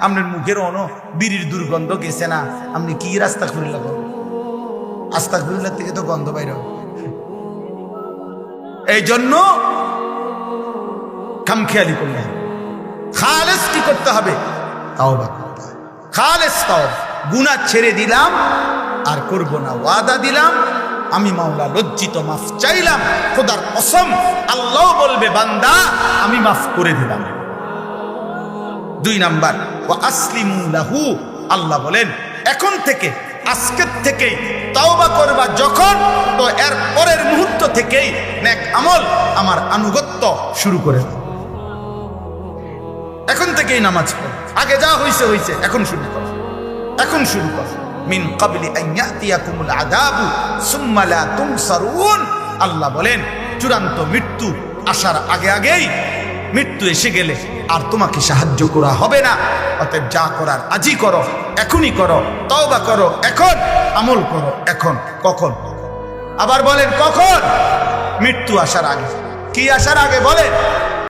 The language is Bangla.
আপনার মুখের অনো বিড়ির দুর্গন্ধ গেছে না, আপনি কি আস্তাগফিরুল্লাহ করবেন? আস্তাগফিরুল্লাহ থেকে তো গন্ধ বাইর হবে। এই জন্য খামখেয়ালি করলে হবে। খালেস কি করতে হবে? তাওবা করতে হবে। খালেস তাওবা। গুনাহ ছেড়ে দিলাম আর করব না, ওয়াদা দিলাম, আমি মাওলা লজ্জিত, মাফ চাইলাম, খোদার কসম আল্লাহ বলবে বান্দা আমি মাফ করে দিলাম। 2 নাম্বার, ওয়া আসলিমু লাহু, আল্লাহ বলেন এখন থেকে, আজকের থেকেই তাওবা করবা যখন, তো এর পরের মুহূর্ত থেকেই নেক আমল আমার আনুগত্য শুরু করে দাও। এখন থেকেই নামাজ পড়ো, আগে যা হইছে হইছে, এখন শুরু করো, এখন শুরু করো। মিন ক্বাবলি আন ইয়াতিয়াকুমুল আযাবু সুম্মা লা তুনসারুন, আল্লাহ বলেন চূড়ান্ত মৃত্যু আসার আগে আগেই, মৃত্যু এসে গেলে আর তোমাকে সাহায্য করা হবে না। অতএব যা করার আজই করো, এখনই করো, তওবা করো এখন, আমল করো এখন। কখন? আবার বলেন কখন? মৃত্যু আসার আগে। কি আসার আগে বলেন?